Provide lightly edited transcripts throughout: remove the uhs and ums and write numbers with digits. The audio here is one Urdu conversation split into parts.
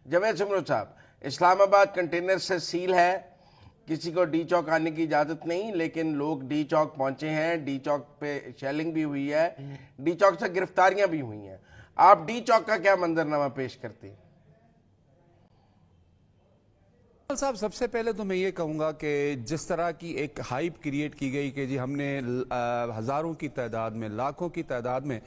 جاوید سمرو صاحب، اسلام آباد کنٹینر سے سیل ہے، کسی کو ڈی چوک آنے کی اجازت نہیں، لیکن لوگ ڈی چوک پہنچے ہیں، ڈی چوک پہ شیلنگ بھی ہوئی ہے، ڈی چوک سے گرفتاریاں بھی ہوئی ہیں. آپ ڈی چوک کا کیا منظرنامہ پیش کرتے ہیں؟ صاحب سب سے پہلے تو میں یہ کہوں گا کہ جس طرح کی ایک ہائپ کریٹ کی گئی کہ جی ہم نے ہزاروں کی تعداد میں، لاکھوں کی تعداد میں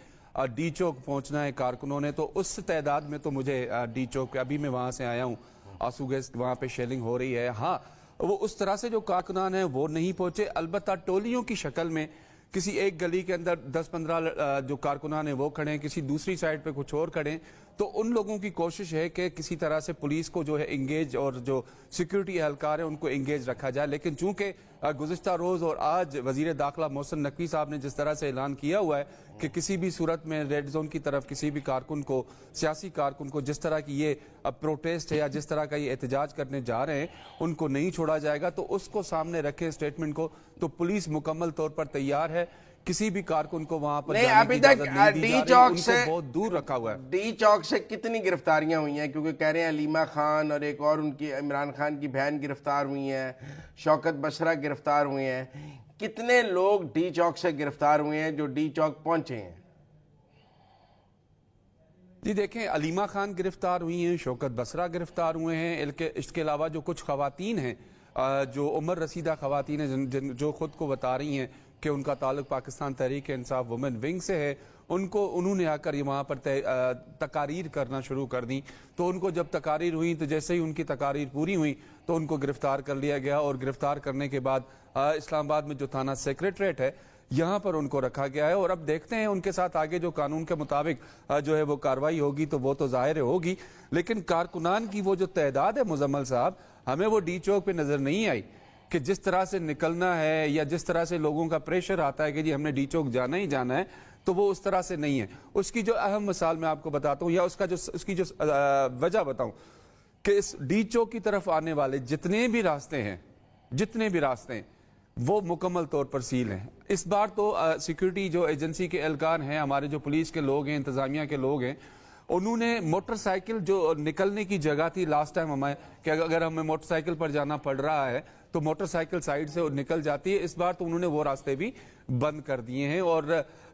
ڈی چوک پہنچنا ہے کارکنوں نے، تو اس تعداد میں تو مجھے ڈی چوک، ابھی میں وہاں سے آیا ہوں، آسو گیس وہاں پہ شیلنگ ہو رہی ہے. ہاں وہ اس طرح سے جو کارکنان ہیں وہ نہیں پہنچے، البتہ ٹولیوں کی شکل میں کسی ایک گلی کے اندر 10-15 جو کارکنان ہیں وہ کھڑے ہیں، کسی دوسری سائڈ پہ کچھ اور کھڑے ہیں. تو ان لوگوں کی کوشش ہے کہ کسی طرح سے پولیس کو جو ہے انگیج، اور جو سیکیورٹی اہلکار ہیں ان کو انگیج رکھا جائے. لیکن چونکہ گزشتہ روز اور آج وزیر داخلہ محسن نقوی صاحب نے جس طرح سے اعلان کیا ہوا ہے کہ کسی بھی صورت میں ریڈ زون کی طرف کسی بھی کارکن کو، سیاسی کارکن کو، جس طرح کی یہ پروٹیسٹ ہے یا جس طرح کا یہ احتجاج کرنے جا رہے ہیں ان کو نہیں چھوڑا جائے گا، تو اس کو سامنے رکھے اسٹیٹمنٹ کو، تو پولیس مکمل طور پر تیار ہے. کسی بھی کارکن کو وہاں پر جانے کی اجازت نہیں دی جا رہی، ان کو بہت دور رکھا ہوا ہے. ڈی چوک سے کتنی گرفتاریاں ہوئی ہیں؟ کیونکہ کہہ رہے ہیں علیمہ خان اور ایک اور ان کی عمران خان کی بہن گرفتار ہوئی ہیں، شوکت بشرا گرفتار ہوئے ہیں. کتنے لوگ ڈی چوک سے گرفتار ہوئے ہیں جو ڈی چوک پہنچے ہیں؟ جی دیکھیں، علیمہ خان گرفتار ہوئی ہیں، شوکت بسرا گرفتار ہوئے ہیں. اس کے علاوہ جو کچھ خواتین ہیں، جو عمر رسیدہ خواتین ہیں، جو خود کو بتا رہی ہیں کہ ان کا تعلق پاکستان تحریک انصاف وومن ونگ سے ہے، انہوں نے آ کر وہاں پر تقاریر کرنا شروع کر دی. تو ان کو جب تقاریر ہوئی تو جیسے ہی ان کی تقاریر پوری ہوئی تو ان کو گرفتار کر لیا گیا، اور گرفتار کرنے کے بعد اسلام آباد میں جو تھانہ سیکریٹریٹ ہے یہاں پر ان کو رکھا گیا ہے. اور اب دیکھتے ہیں ان کے ساتھ آگے جو قانون کے مطابق جو ہے وہ کاروائی ہوگی تو وہ تو ظاہر ہوگی. لیکن کارکنان کی وہ جو تعداد ہے مزمل صاحب، ہمیں وہ ڈی چوک پہ نظر نہیں آئی کہ جس طرح سے نکلنا ہے یا جس طرح سے لوگوں کا پریشر آتا ہے کہ جی ہم نے ڈی چوک جانا ہی جانا ہے، تو وہ اس طرح سے نہیں ہے. اس کی جو اہم مثال میں آپ کو بتاتا ہوں، یا اس کی جو وجہ بتاؤں، کہ اس ڈی چوک کی طرف آنے والے جتنے بھی راستے ہیں وہ مکمل طور پر سیل ہیں. اس بار تو سیکیورٹی جو ایجنسی کے اہلکار ہیں، ہمارے جو پولیس کے لوگ ہیں، انتظامیہ کے لوگ ہیں، انہوں نے موٹر سائیکل جو نکلنے کی جگہ تھی لاسٹ ٹائم ہمیں کہ اگر ہمیں موٹر سائیکل پر جانا پڑ رہا ہے تو موٹر سائیکل سائیڈ سے نکل جاتی ہے. اس بار تو انہوں نے وہ راستے بھی بند کر دیے ہیں، اور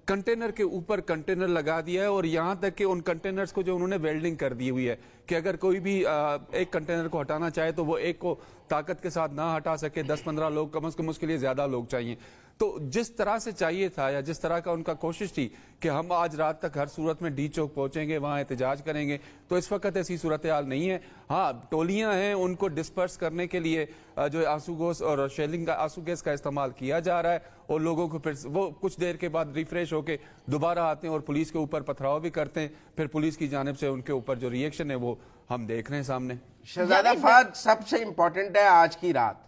کنٹینر کے اوپر کنٹینر لگا دیا ہے. اور یہاں تک کہ ان کنٹینرز کو جو انہوں نے ویلڈنگ کر دی ہوئی ہے کہ اگر کوئی بھی ایک کنٹینر کو ہٹانا چاہے تو وہ ایک کو طاقت کے ساتھ نہ ہٹا سکے. 10-15 لوگ کم از کم، اس کے لیے زیادہ لوگ چاہیے. تو جس طرح سے چاہیے تھا یا جس طرح کا ان کا کوشش تھی کہ ہم آج رات تک ہر صورت میں ڈی چوک پہنچیں گے، وہاں احتجاج کریں گے، تو اس وقت ایسی صورتحال نہیں ہے. ہاں ٹولیاں ہیں، ان کو ڈسپرس کرنے کے لیے جو آنسو گیس اور شیلنگ کا آنسو گیس کا استعمال کیا جا رہا ہے، اور لوگوں کو پھر وہ کچھ دیر کے بعد ریفریش ہو کے دوبارہ آتے ہیں اور پولیس کے اوپر پتھراؤ بھی کرتے ہیں. پھر پولیس کی جانب سے ان کے اوپر جو ریئیکشن ہے وہ ہم دیکھ رہے ہیں سامنے. شہزادہ فہد، سب سے امپورٹنٹ ہے آج کی رات.